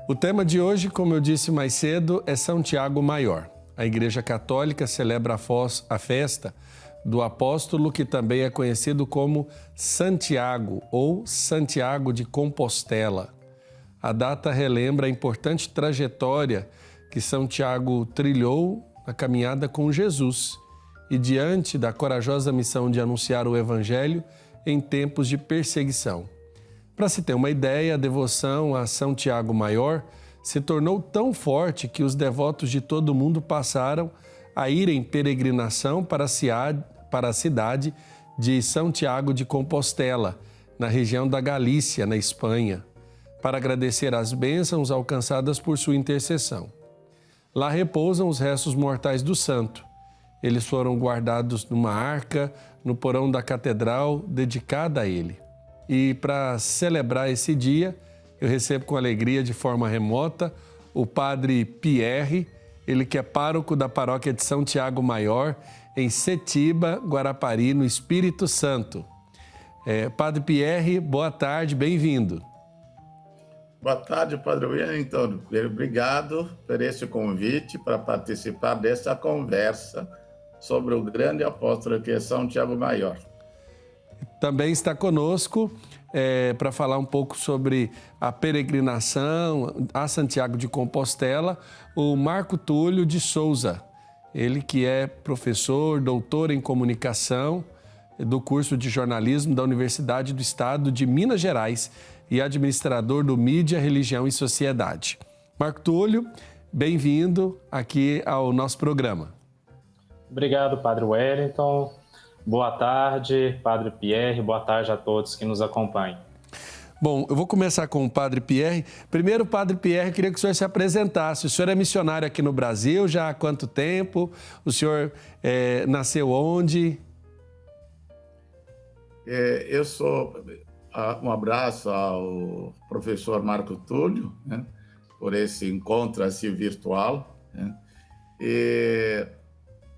O tema de hoje, como eu disse mais cedo, é São Tiago Maior. A Igreja Católica celebra a festa do apóstolo, que também é conhecido como Santiago ou Santiago de Compostela. A data relembra a importante trajetória que São Tiago trilhou na caminhada com Jesus e diante da corajosa missão de anunciar o Evangelho em tempos de perseguição. Para se ter uma ideia, a devoção a São Tiago Maior se tornou tão forte que os devotos de todo o mundo passaram a ir em peregrinação para a cidade de São Tiago de Compostela, na região da Galícia, na Espanha, para agradecer as bênçãos alcançadas por sua intercessão. Lá repousam os restos mortais do santo. Eles foram guardados numa arca no porão da catedral dedicada a ele. E para celebrar esse dia, eu recebo com alegria, de forma remota, o padre Pierre, ele que é pároco da paróquia de São Tiago Maior, em Setiba, Guarapari, no Espírito Santo. Padre Pierre, boa tarde, bem-vindo. Boa tarde, Padre Wellington. Obrigado por esse convite para participar dessa conversa sobre o grande apóstolo que é São Tiago Maior. Também está conosco para falar um pouco sobre a peregrinação a Santiago de Compostela, o Marco Túlio de Souza. Ele que é professor, doutor em comunicação do curso de jornalismo da Universidade do Estado de Minas Gerais e administrador do Mídia, Religião e Sociedade. Marco Túlio, bem-vindo aqui ao nosso programa. Obrigado, Padre Wellington. Boa tarde, Padre Pierre. Boa tarde a todos que nos acompanham. Bom, eu vou começar com o Padre Pierre. Primeiro, Padre Pierre, queria que o senhor se apresentasse. O senhor é missionário aqui no Brasil já há quanto tempo? O senhor nasceu onde? Eu sou... Um abraço ao professor Marco Túlio, né, por esse encontro assim virtual. Né.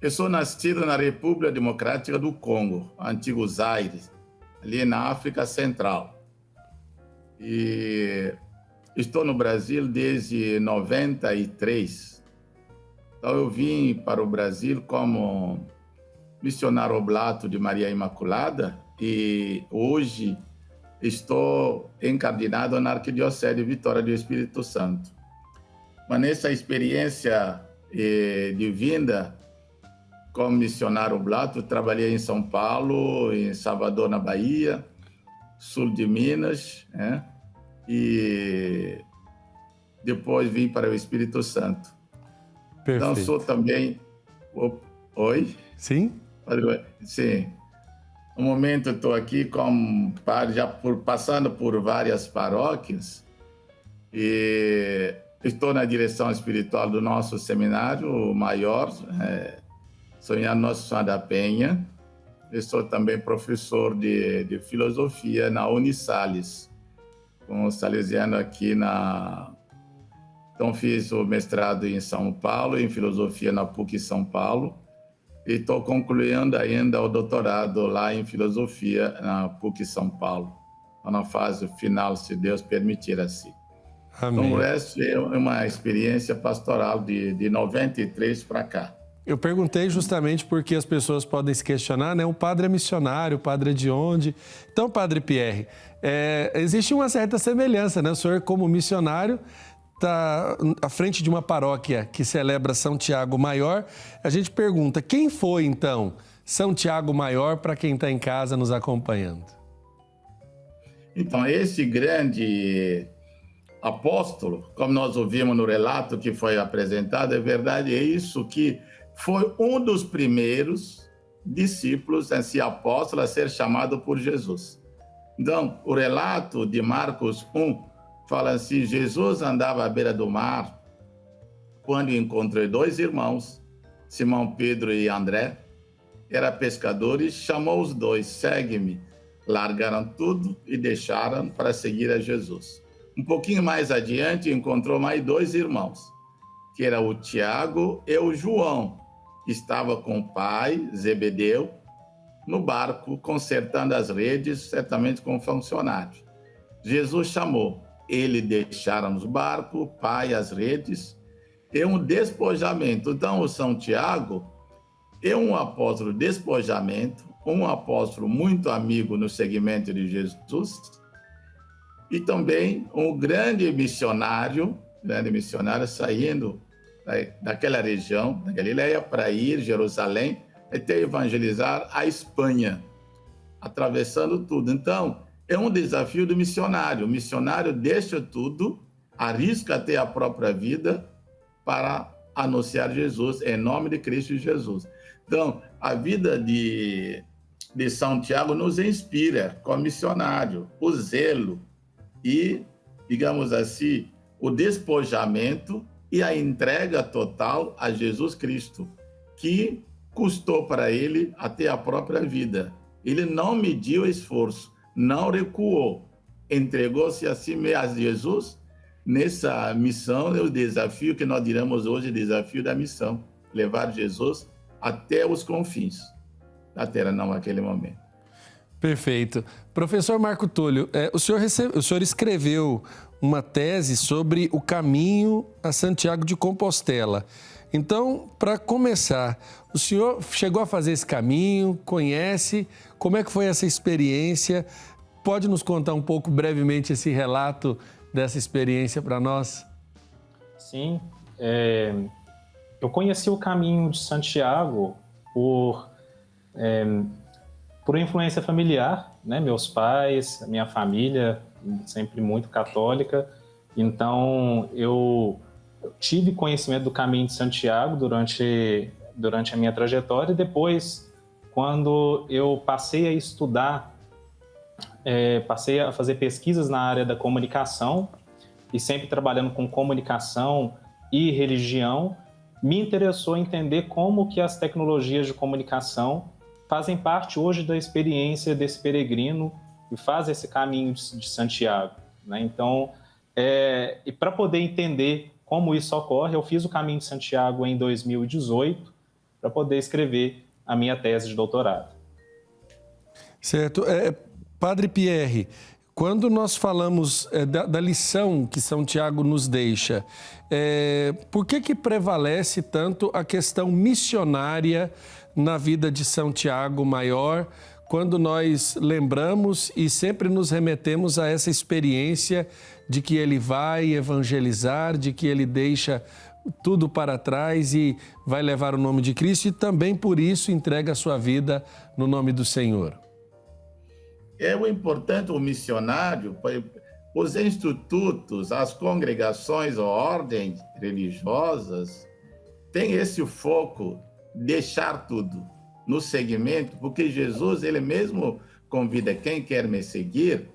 Eu sou nascido na República Democrática do Congo, antigo Zaire, ali na África Central. E estou no Brasil desde 93. Então eu vim para o Brasil como missionário oblato de Maria Imaculada e hoje estou encardinado na Arquidiocese de Vitória do Espírito Santo. Mas nessa experiência de vinda como missionário oblato, trabalhei em São Paulo, em Salvador, na Bahia, sul de Minas, né? E depois vim para o Espírito Santo. Perfeito. Então sou também... Oi? Sim? Sim. No momento estou aqui como padre, já passando por várias paróquias, e estou na direção espiritual do nosso seminário maior, São Nossa Senhora da Penha. Eu sou também professor de filosofia na Unisales, com o salesiano aqui Então fiz o mestrado em São Paulo, em filosofia na PUC São Paulo, e estou concluindo ainda o doutorado lá em filosofia na PUC São Paulo, na fase final, se Deus permitir assim. Amém. Então, o resto é uma experiência pastoral de 93 para cá. Eu perguntei justamente porque as pessoas podem se questionar, né? O padre é missionário, o padre é de onde? Então, Padre Pierre, existe uma certa semelhança, né? O senhor, como missionário, está à frente de uma paróquia que celebra São Tiago Maior. A gente pergunta, quem foi, então, São Tiago Maior, para quem está em casa nos acompanhando? Então, esse grande apóstolo, como nós ouvimos no relato que foi apresentado, é verdade, é isso que foi um dos primeiros discípulos, esse apóstolo, a ser chamado por Jesus. Então, o relato de Marcos 1 fala assim: Jesus andava à beira do mar quando encontrou dois irmãos, Simão Pedro e André. Era pescadores, chamou os dois: segue-me. Largaram tudo e deixaram para seguir a Jesus. Um pouquinho mais adiante encontrou mais dois irmãos, que era o Tiago e o João, que estava com o pai, Zebedeu, no barco, consertando as redes, certamente com funcionários. Jesus chamou: ele deixaram os barcos, pai, as redes, é um despojamento. Então, o São Tiago é um apóstolo de despojamento, um apóstolo muito amigo no segmento de Jesus e também um grande missionário saindo daquela região, da Galileia, para ir a Jerusalém, até evangelizar a Espanha, atravessando tudo. Então, é um desafio do missionário. O missionário deixa tudo, arrisca até a própria vida para anunciar Jesus, em nome de Cristo Jesus. Então, a vida de São Tiago nos inspira como missionário, o zelo e, digamos assim, o despojamento e a entrega total a Jesus Cristo, que custou para ele até a própria vida. Ele não mediu esforço, não recuou, entregou-se a si mesmo a Jesus nessa missão, o desafio que nós diremos hoje, desafio da missão, levar Jesus até os confins da terra, não naquele momento. Perfeito. Professor Marco Túlio, o senhor escreveu uma tese sobre o caminho a Santiago de Compostela. Então, para começar, o senhor chegou a fazer esse caminho, conhece? Como é que foi essa experiência? Pode nos contar um pouco brevemente esse relato dessa experiência para nós? Sim, eu conheci o caminho de Santiago por influência familiar, né? Meus pais, minha família, sempre muito católica. Então, eu tive conhecimento do caminho de Santiago durante a minha trajetória. E depois, quando eu passei a estudar, passei a fazer pesquisas na área da comunicação e sempre trabalhando com comunicação e religião, me interessou entender como que as tecnologias de comunicação fazem parte hoje da experiência desse peregrino e faz esse caminho de Santiago, né? Então, e para poder entender como isso ocorre, eu fiz o caminho de Santiago em 2018 para poder escrever a minha tese de doutorado. Certo. Padre Pierre, quando nós falamos da lição que São Tiago nos deixa, por que prevalece tanto a questão missionária na vida de São Tiago Maior, quando nós lembramos e sempre nos remetemos a essa experiência de que ele vai evangelizar, de que ele deixa tudo para trás e vai levar o nome de Cristo e também por isso entrega a sua vida no nome do Senhor? É o importante, o missionário, os institutos, as congregações ou ordens religiosas têm esse foco, deixar tudo no segmento, porque Jesus, ele mesmo convida quem quer me seguir,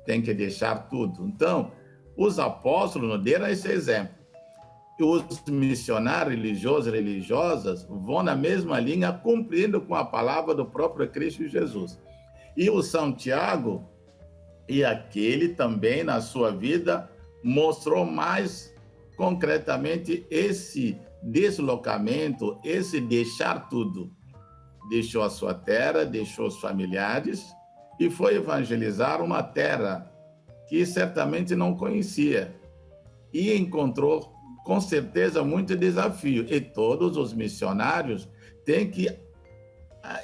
tem que deixar tudo. Então, os apóstolos nos deram esse exemplo. Os missionários religiosos e religiosas vão na mesma linha, cumprindo com a palavra do próprio Cristo Jesus. E o São Tiago, e aquele também na sua vida, mostrou mais concretamente esse deslocamento, esse deixar tudo. Deixou a sua terra, deixou os familiares e foi evangelizar uma terra que certamente não conhecia. E encontrou, com certeza, muito desafio. E todos os missionários têm que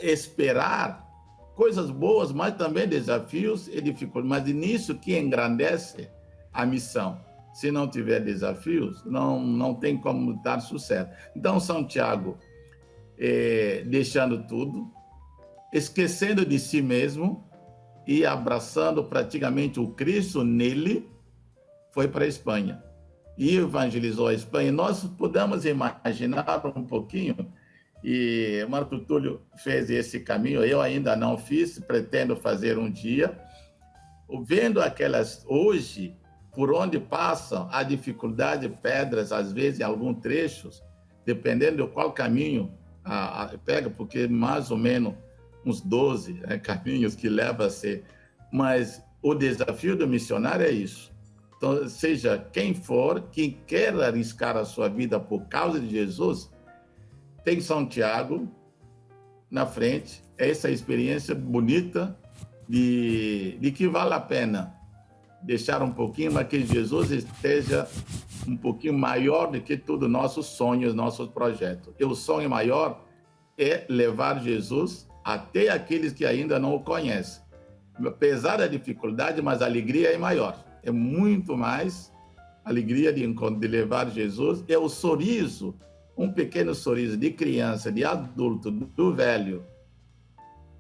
esperar coisas boas, mas também desafios e dificuldades. Mas nisso que engrandece a missão. Se não tiver desafios, não tem como dar sucesso. Então, São Tiago, deixando tudo, esquecendo de si mesmo e abraçando praticamente o Cristo nele, foi para a Espanha e evangelizou a Espanha. Nós podemos imaginar um pouquinho, e Marco Túlio fez esse caminho, eu ainda não fiz, pretendo fazer um dia, vendo aquelas, hoje, por onde passam a dificuldade, pedras, às vezes, em alguns trechos, dependendo de qual caminho pega, porque mais ou menos uns 12 caminhos que leva a ser. Mas o desafio do missionário é isso. Então, seja quem for, quem quer arriscar a sua vida por causa de Jesus, tem São Tiago na frente, essa experiência bonita de que vale a pena deixar um pouquinho, mas que Jesus esteja um pouquinho maior do que tudo nossos sonhos, nossos projetos. E o sonho maior é levar Jesus até aqueles que ainda não o conhecem. Apesar da dificuldade, mas a alegria é maior. É muito mais alegria de levar Jesus. É o sorriso, um pequeno sorriso de criança, de adulto, do velho,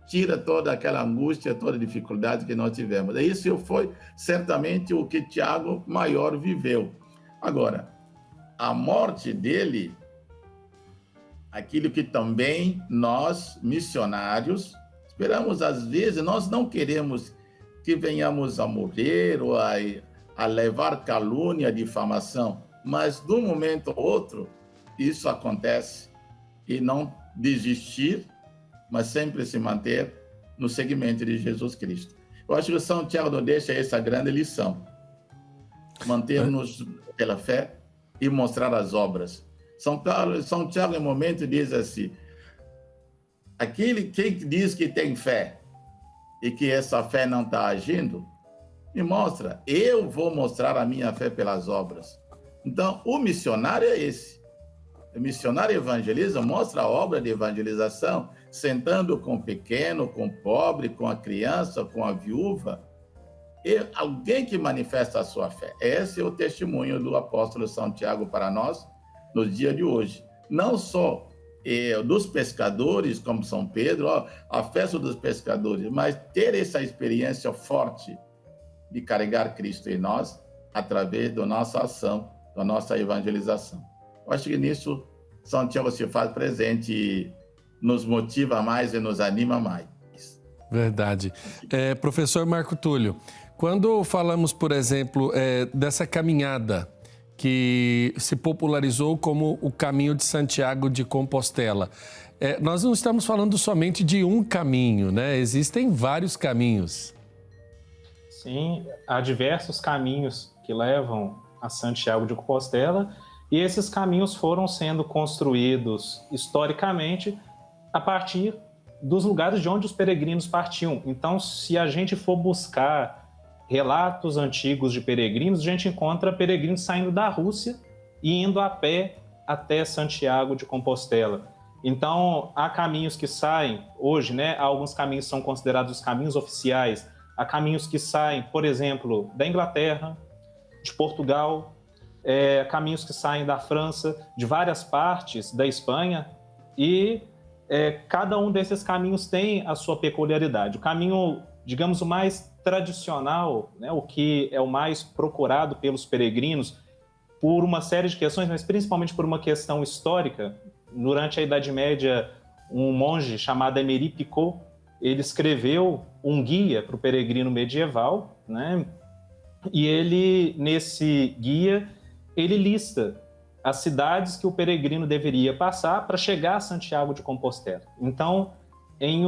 tira toda aquela angústia, toda a dificuldade que nós tivemos. E isso foi certamente o que Tiago maior viveu. Agora, a morte dele, aquilo que também nós, missionários, esperamos às vezes, nós não queremos que venhamos a morrer ou a levar calúnia, difamação, mas de um momento ao outro, isso acontece e não desistir, mas sempre se manter no seguimento de Jesus Cristo. Eu acho que São Tiago nos deixa essa grande lição. Manter-nos pela fé e mostrar as obras. São Tiago, em um momento, diz assim, aquele que diz que tem fé e que essa fé não está agindo, me mostra. Eu vou mostrar a minha fé pelas obras. Então, o missionário é esse. O missionário evangeliza, mostra a obra de evangelização, sentando com o pequeno, com o pobre, com a criança, com a viúva. E alguém que manifesta a sua fé. Esse é o testemunho do apóstolo São Tiago para nós, nos dias de hoje. Não só dos pescadores, como São Pedro, a festa dos pescadores, mas ter essa experiência forte de carregar Cristo em nós, através da nossa ação, da nossa evangelização. Eu acho que nisso São Tiago se faz presente e nos motiva mais e nos anima mais. Verdade. Professor Marco Túlio, quando falamos, por exemplo, dessa caminhada que se popularizou como o caminho de Santiago de Compostela, nós não estamos falando somente de um caminho, né? Existem vários caminhos. Sim, há diversos caminhos que levam a Santiago de Compostela, e esses caminhos foram sendo construídos historicamente a partir dos lugares de onde os peregrinos partiam. Então, se a gente for buscar relatos antigos de peregrinos, a gente encontra peregrinos saindo da Rússia e indo a pé até Santiago de Compostela. Então, há caminhos que saem hoje, né? Alguns caminhos são considerados os caminhos oficiais. Há caminhos que saem, por exemplo, da Inglaterra, de Portugal, caminhos que saem da França, de várias partes da Espanha, e cada um desses caminhos tem a sua peculiaridade. O caminho, digamos, o mais tradicional, né, o que é o mais procurado pelos peregrinos, por uma série de questões, mas principalmente por uma questão histórica. Durante a Idade Média, um monge chamado Emery Picot, ele escreveu um guia para o peregrino medieval, né? E ele, nesse guia, ele lista as cidades que o peregrino deveria passar para chegar a Santiago de Compostela. Então, em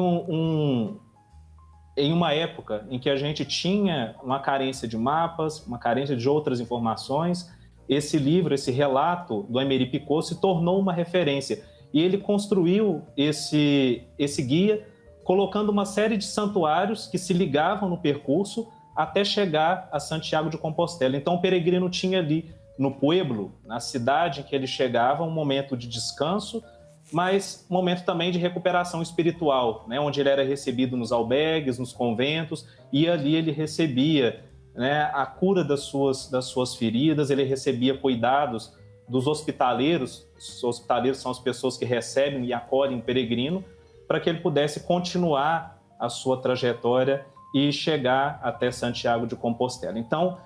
uma época em que a gente tinha uma carência de mapas, uma carência de outras informações, esse livro, esse relato do Emery Picot se tornou uma referência. E ele construiu esse guia colocando uma série de santuários que se ligavam no percurso até chegar a Santiago de Compostela. Então, o peregrino tinha ali no pueblo, na cidade em que ele chegava, um momento de descanso, mas um momento também de recuperação espiritual, né, onde ele era recebido nos albergues, nos conventos, e ali ele recebia, né, a cura das suas feridas, ele recebia cuidados dos hospitaleiros. Os hospitaleiros são as pessoas que recebem e acolhem o peregrino, para que ele pudesse continuar a sua trajetória e chegar até Santiago de Compostela. Então,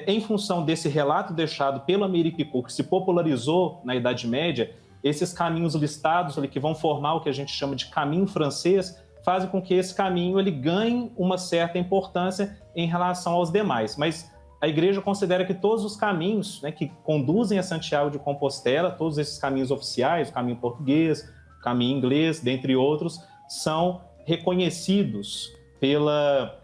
em função desse relato deixado pelo Emery Picot, que se popularizou na Idade Média, esses caminhos listados ali, que vão formar o que a gente chama de caminho francês, fazem com que esse caminho ele ganhe uma certa importância em relação aos demais. Mas a Igreja considera que todos os caminhos, né, que conduzem a Santiago de Compostela, todos esses caminhos oficiais, o caminho português, o caminho inglês, dentre outros, são reconhecidos pela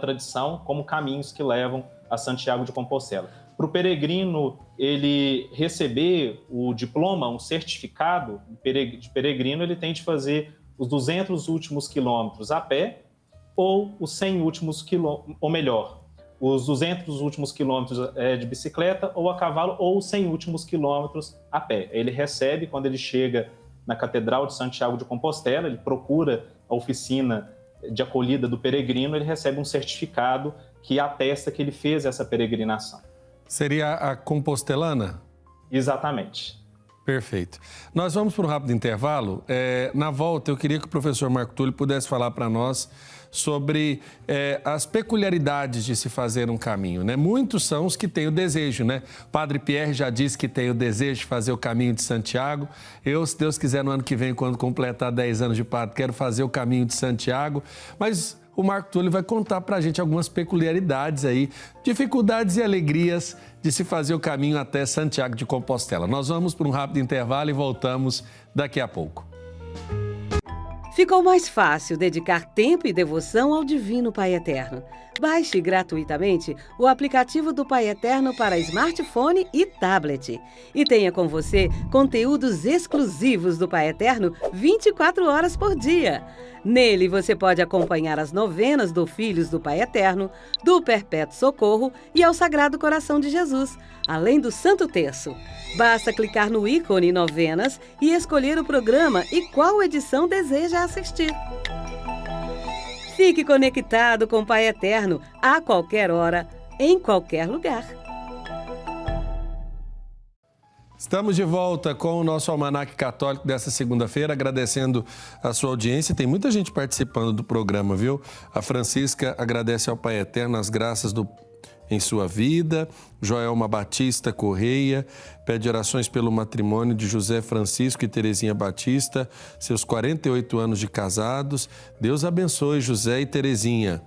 tradição como caminhos que levam a Santiago de Compostela. Para o peregrino ele receber o diploma, um certificado de peregrino, ele tem de fazer os 200 últimos quilômetros a pé ou os 100 últimos quilômetros, ou melhor, os 200 últimos quilômetros de bicicleta, ou a cavalo, ou os 100 últimos quilômetros a pé. Ele recebe, quando ele chega na Catedral de Santiago de Compostela, ele procura a oficina de acolhida do peregrino, ele recebe um certificado que atesta que ele fez essa peregrinação. Seria a compostelana? Exatamente. Perfeito. Nós vamos para um rápido intervalo. Na volta, eu queria que o professor Marco Túlio pudesse falar para nós sobre as peculiaridades de se fazer um caminho, né? Muitos são os que têm o desejo, né? Padre Pierre já disse que tem o desejo de fazer o caminho de Santiago. Eu, se Deus quiser, no ano que vem, quando completar 10 anos de padre, quero fazer o caminho de Santiago. Mas o Marco Túlio vai contar para a gente algumas peculiaridades aí, dificuldades e alegrias de se fazer o caminho até Santiago de Compostela. Nós vamos para um rápido intervalo e voltamos daqui a pouco. Ficou mais fácil dedicar tempo e devoção ao Divino Pai Eterno. Baixe gratuitamente o aplicativo do Pai Eterno para smartphone e tablet. E tenha com você conteúdos exclusivos do Pai Eterno 24 horas por dia. Nele você pode acompanhar as novenas do Filhos do Pai Eterno, do Perpétuo Socorro e ao Sagrado Coração de Jesus, além do Santo Terço. Basta clicar no ícone Novenas e escolher o programa e qual edição deseja assistir. Fique conectado com o Pai Eterno a qualquer hora, em qualquer lugar. Estamos de volta com o nosso Almanaque Católico dessa segunda-feira, agradecendo a sua audiência. Tem muita gente participando do programa, viu? A Francisca agradece ao Pai Eterno as graças em sua vida. Joelma Batista Correia pede orações pelo matrimônio de José Francisco e Terezinha Batista, seus 48 anos de casados. Deus abençoe José e Terezinha.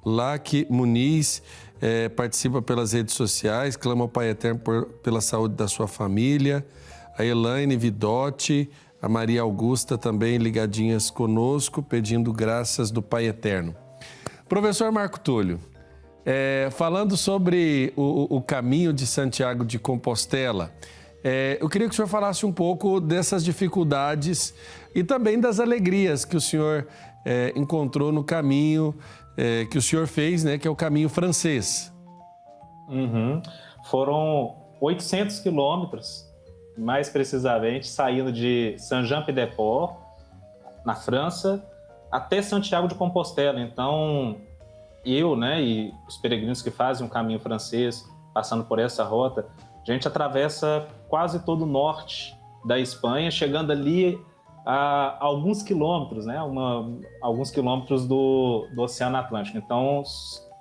Laque Muniz participa pelas redes sociais, clama ao Pai Eterno pela saúde da sua família. A Elaine Vidotti, a Maria Augusta também ligadinhas conosco, pedindo graças do Pai Eterno. Professor Marco Túlio, falando sobre o caminho de Santiago de Compostela, eu queria que o senhor falasse um pouco dessas dificuldades e também das alegrias que o senhor encontrou no caminho que o senhor fez, né, que é o caminho francês. Foram 800 quilômetros, mais precisamente, saindo de Saint-Jean-Pied-de-Port, na França, até Santiago de Compostela. Então, eu, né, e os peregrinos que fazem o caminho francês, passando por essa rota, a gente atravessa quase todo o norte da Espanha, chegando ali a alguns quilômetros, né, alguns quilômetros do Oceano Atlântico. Então,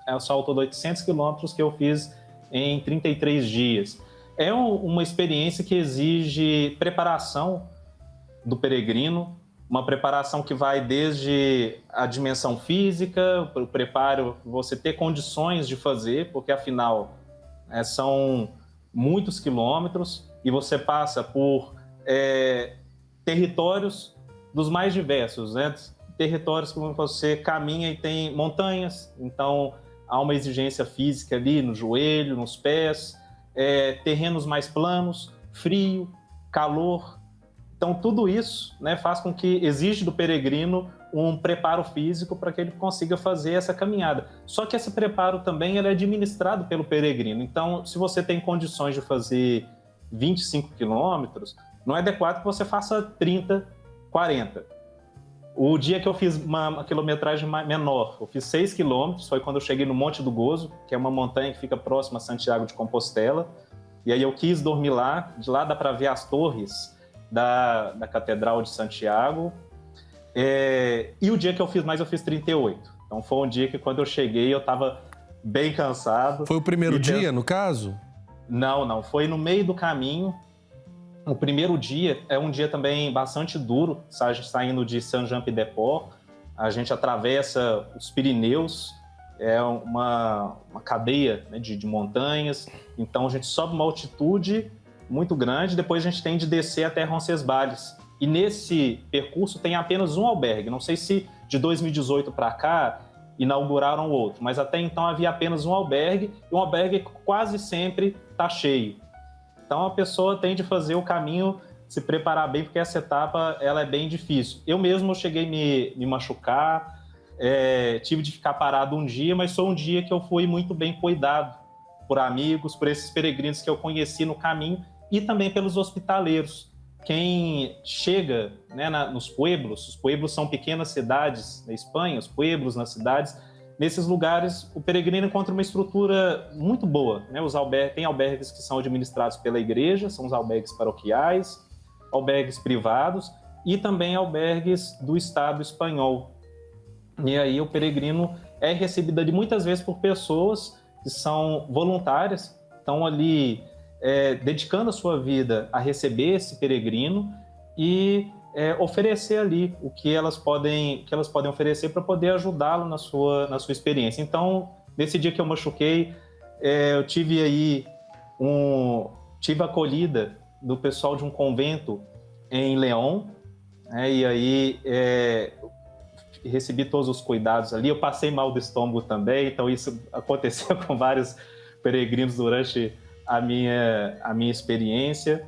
é o salto de 800 quilômetros que eu fiz em 33 dias. É uma experiência que exige preparação do peregrino, uma preparação que vai desde a dimensão física, o preparo, você ter condições de fazer, porque afinal são muitos quilômetros e você passa por territórios dos mais diversos, né? Territórios que você caminha e tem montanhas, então há uma exigência física ali no joelho, nos pés, terrenos mais planos, frio, calor. Então, tudo isso, né, faz com que exige do peregrino um preparo físico para que ele consiga fazer essa caminhada. Só que esse preparo também ele é administrado pelo peregrino. Então, se você tem condições de fazer 25 quilômetros, não é adequado que você faça 30, 40. O dia que eu fiz uma quilometragem menor, eu fiz 6 quilômetros, foi quando eu cheguei no Monte do Gozo, que é uma montanha que fica próxima a Santiago de Compostela. E aí eu quis dormir lá, de lá dá para ver as torres da Catedral de Santiago. E o dia que eu fiz mais, eu fiz 38. Então foi um dia que quando eu cheguei eu estava bem cansado. Foi o primeiro dia, no caso? Não, foi no meio do caminho. O primeiro dia é um dia também bastante duro, saindo de Saint-Jean-Pied-de-Port. A gente atravessa os Pirineus, é uma cadeia, né, de montanhas. Então a gente sobe uma altitude muito grande, depois a gente tem de descer até Roncesvalles. E nesse percurso tem apenas um albergue. Não sei se de 2018 para cá inauguraram outro, mas até então havia apenas um albergue, e um albergue quase sempre está cheio. Então a pessoa tem de fazer o caminho, se preparar bem, porque essa etapa ela é bem difícil. Eu mesmo cheguei a me machucar, tive de ficar parado um dia, mas foi um dia que eu fui muito bem cuidado por amigos, por esses peregrinos que eu conheci no caminho e também pelos hospitaleiros. Quem chega, né, nos pueblos, os pueblos são pequenas cidades na Espanha, os pueblos nas cidades, nesses lugares o peregrino encontra uma estrutura muito boa, né? Tem albergues que são administrados pela igreja, são os albergues paroquiais, albergues privados e também albergues do Estado espanhol. E aí o peregrino é recebido ali muitas vezes por pessoas que são voluntárias, estão ali dedicando a sua vida a receber esse peregrino e oferecer ali o que elas podem oferecer para poder ajudá-lo na sua experiência. Então, nesse dia que eu machuquei, eu tive aí tive acolhida do pessoal de um convento em León, e aí recebi todos os cuidados ali. Eu passei mal do estômago também, então isso aconteceu com vários peregrinos durante a minha experiência.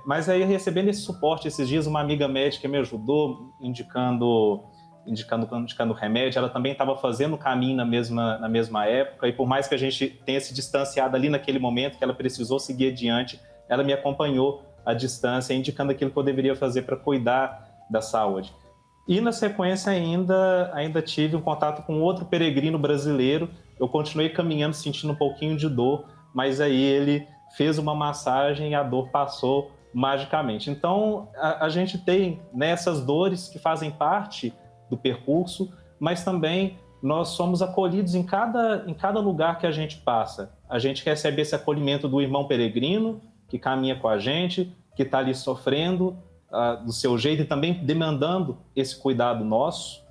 Mas aí, recebendo esse suporte esses dias, uma amiga médica me ajudou, indicando remédio. Ela também estava fazendo o caminho na mesma época, e por mais que a gente tenha se distanciado ali naquele momento, que ela precisou seguir adiante, ela me acompanhou à distância, indicando aquilo que eu deveria fazer para cuidar da saúde. E na sequência ainda tive um contato com outro peregrino brasileiro. Eu continuei caminhando sentindo um pouquinho de dor, mas aí ele fez uma massagem e a dor passou magicamente. Então a gente tem, né, essas dores que fazem parte do percurso, mas também nós somos acolhidos em cada lugar que a gente passa. A gente recebe esse acolhimento do irmão peregrino que caminha com a gente, que está ali sofrendo do seu jeito e também demandando esse cuidado nosso,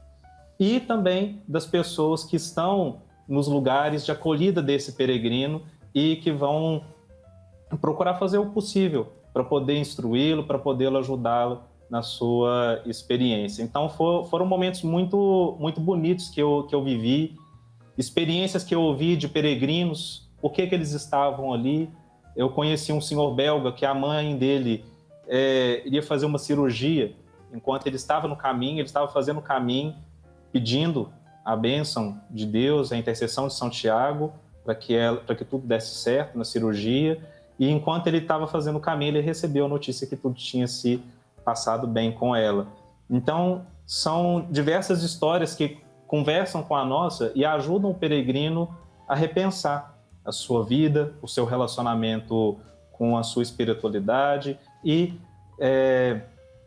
e também das pessoas que estão nos lugares de acolhida desse peregrino e que vão procurar fazer o possível para poder instruí-lo, para poder ajudá-lo na sua experiência. Então foram momentos muito, muito bonitos que eu vivi, experiências que eu ouvi de peregrinos, por que eles estavam ali. Eu conheci um senhor belga que a mãe dele iria fazer uma cirurgia. Enquanto ele estava no caminho, ele estava fazendo o caminho, pedindo a bênção de Deus, a intercessão de São Tiago, para que tudo desse certo na cirurgia. E enquanto ele estava fazendo o caminho, ele recebeu a notícia que tudo tinha se passado bem com ela. Então, são diversas histórias que conversam com a nossa e ajudam o peregrino a repensar a sua vida, o seu relacionamento com a sua espiritualidade e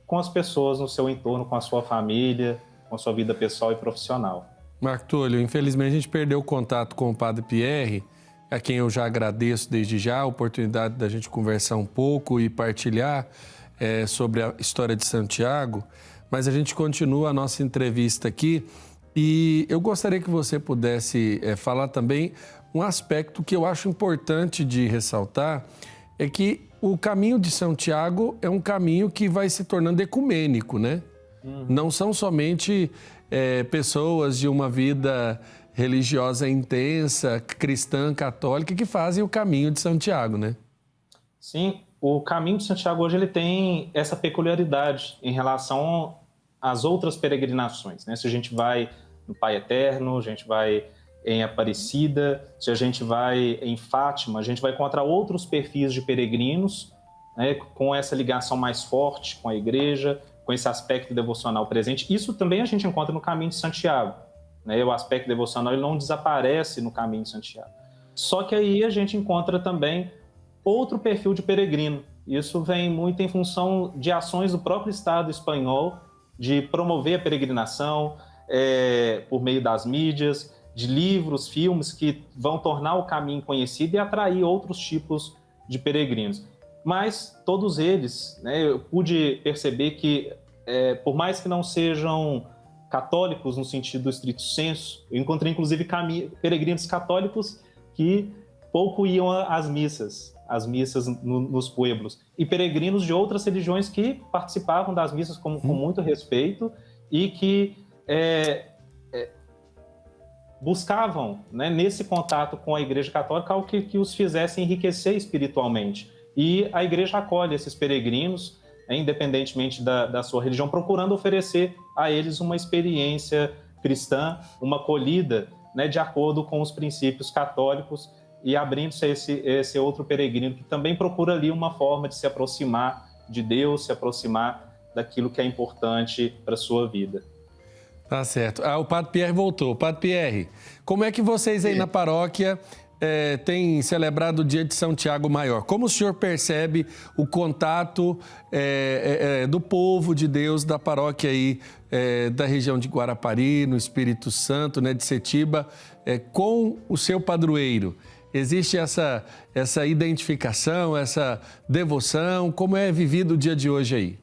com as pessoas no seu entorno, com a sua família, com a sua vida pessoal e profissional. Marco Tulio, infelizmente a gente perdeu o contato com o Padre Pierre, a quem eu já agradeço desde já a oportunidade da gente conversar um pouco e partilhar sobre a história de Santiago, mas a gente continua a nossa entrevista aqui e eu gostaria que você pudesse falar também um aspecto que eu acho importante de ressaltar, é que o caminho de Santiago é um caminho que vai se tornando ecumênico, né? Não são somente pessoas de uma vida religiosa intensa, cristã, católica, que fazem o caminho de Santiago, né? Sim, o caminho de Santiago hoje ele tem essa peculiaridade em relação às outras peregrinações, né? Se a gente vai no Pai Eterno, a gente vai em Aparecida, se a gente vai em Fátima, a gente vai encontrar outros perfis de peregrinos, né, com essa ligação mais forte com a igreja, com esse aspecto devocional presente. Isso também a gente encontra no caminho de Santiago, né? O aspecto devocional ele não desaparece no caminho de Santiago. Só que aí a gente encontra também outro perfil de peregrino. Isso vem muito em função de ações do próprio Estado espanhol de promover a peregrinação por meio das mídias, de livros, filmes que vão tornar o caminho conhecido e atrair outros tipos de peregrinos. Mas todos eles, né, eu pude perceber que, por mais que não sejam católicos no sentido estrito sensu, eu encontrei inclusive peregrinos católicos que pouco iam às missas nos pueblos, e peregrinos de outras religiões que participavam das missas com muito respeito e que buscavam, né, nesse contato com a Igreja Católica algo que os fizesse enriquecer espiritualmente. E a Igreja acolhe esses peregrinos, independentemente da sua religião, procurando oferecer a eles uma experiência cristã, uma acolhida, né, de acordo com os princípios católicos, e abrindo-se esse outro peregrino que também procura ali uma forma de se aproximar de Deus, se aproximar daquilo que é importante para a sua vida. Tá certo. O Padre Pierre voltou. Padre Pierre, como é que vocês aí na paróquia têm celebrado o dia de São Tiago Maior? Como o senhor percebe o contato do povo de Deus da paróquia aí, da região de Guarapari, no Espírito Santo, né, de Setiba, com o seu padroeiro? Existe essa identificação, essa devoção? Como é vivido o dia de hoje aí?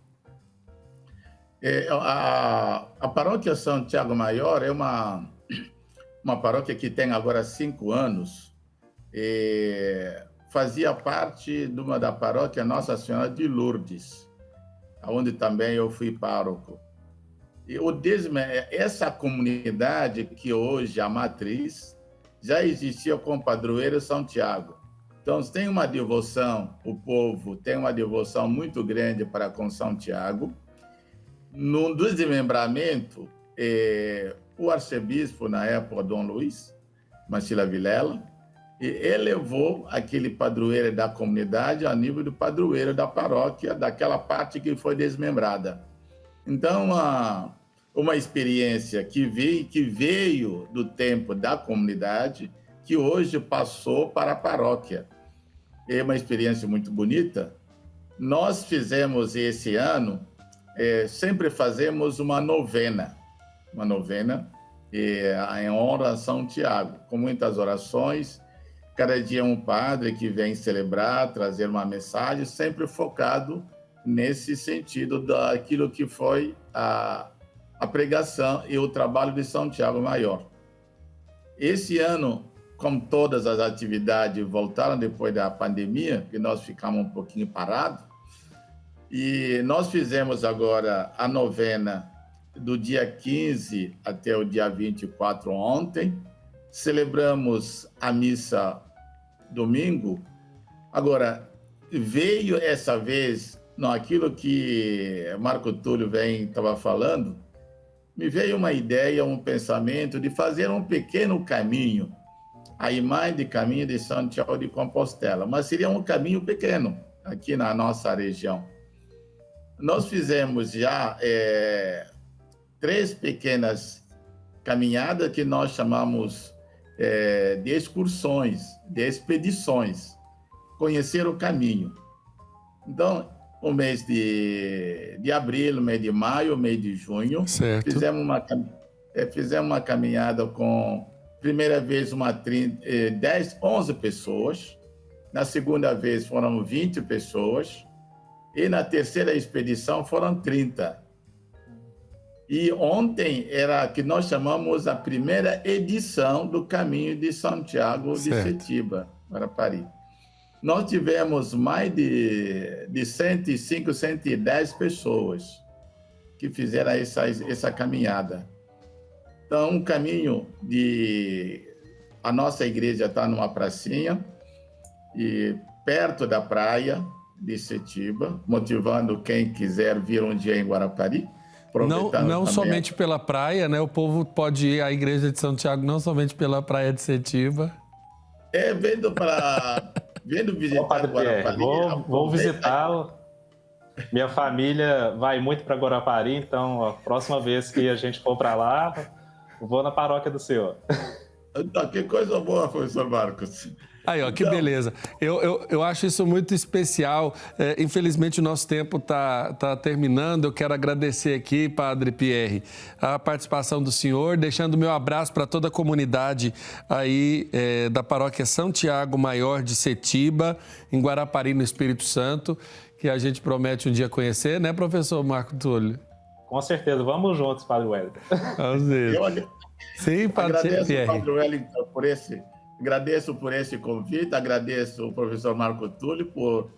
A paróquia São Tiago Maior é uma paróquia que tem agora 5 anos. Fazia parte da paróquia Nossa Senhora de Lourdes, onde também eu fui pároco. E essa comunidade que hoje é a matriz já existia com o padroeiro São Tiago. Então, tem uma devoção, o povo tem uma devoção muito grande para com São Tiago. No desmembramento, o arcebispo, na época, Dom Luiz Machila Vilela, elevou aquele padroeiro da comunidade ao nível do padroeiro da paróquia, daquela parte que foi desmembrada. Então, uma experiência que veio do tempo da comunidade, que hoje passou para a paróquia. É uma experiência muito bonita. Nós fizemos esse ano, sempre fazemos uma novena em honra a São Tiago, com muitas orações. Cada dia um padre que vem celebrar, trazer uma mensagem, sempre focado nesse sentido daquilo que foi a pregação e o trabalho de São Tiago Maior. Esse ano, como todas as atividades voltaram depois da pandemia, que nós ficamos um pouquinho parados, e nós fizemos agora a novena do dia 15 até o dia 24 ontem, celebramos a missa domingo. Agora, veio essa vez, aquilo que Marco Túlio estava falando, me veio uma ideia, um pensamento de fazer um pequeno caminho, a imagem de caminho de Santiago de Compostela, mas seria um caminho pequeno aqui na nossa região. Nós fizemos já 3 pequenas caminhadas que nós chamamos de excursões, de expedições, conhecer o caminho. Então, o mês de abril, o mês de maio, o mês de junho, fizemos uma caminhada com, primeira vez, 11 pessoas, na segunda vez foram 20 pessoas, e na terceira expedição foram 30. E ontem era que nós chamamos a primeira edição do Caminho de Santiago de Setiba, Guarapari. Nós tivemos mais de 105, 110 pessoas que fizeram essa caminhada. Então, um caminho a nossa igreja está numa pracinha, e perto da praia de Setiba, motivando quem quiser vir um dia em Guarapari. Não somente pela praia, né? O povo pode ir à igreja de São Tiago não somente pela praia de Setiba. Vindo visitar Guarapari. Vou visitá-lo. Minha família vai muito para Guarapari, então a próxima vez que a gente for para lá, vou na paróquia do senhor. Então, que coisa boa, professor Marcos. Aí, ó, que beleza. Eu acho isso muito especial. Infelizmente, o nosso tempo tá terminando. Eu quero agradecer aqui, Padre Pierre, a participação do senhor, deixando o meu abraço para toda a comunidade aí da paróquia São Tiago Maior de Setiba, em Guarapari, no Espírito Santo, que a gente promete um dia conhecer, né, professor Marco Túlio? Com certeza. Vamos juntos, Padre Wellington. Vamos ver. Sim, Padre Pierre. Padre Wellington, agradeço por esse convite, agradeço ao professor Marco Túlio por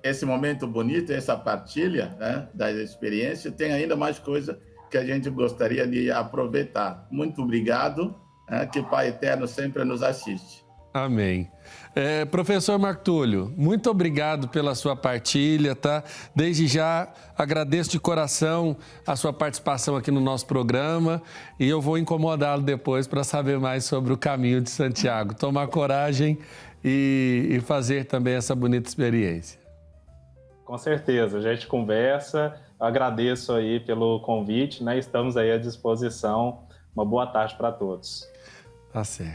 esse momento bonito, essa partilha, né, das experiências. Tem ainda mais coisa que a gente gostaria de aproveitar. Muito obrigado, que o Pai Eterno sempre nos assiste. Amém. Professor Marco Túlio, muito obrigado pela sua partilha, tá? Desde já agradeço de coração a sua participação aqui no nosso programa e eu vou incomodá-lo depois para saber mais sobre o caminho de Santiago. Tomar coragem e fazer também essa bonita experiência. Com certeza, a gente conversa. Eu agradeço aí pelo convite, né? Estamos aí à disposição. Uma boa tarde para todos. Tá certo.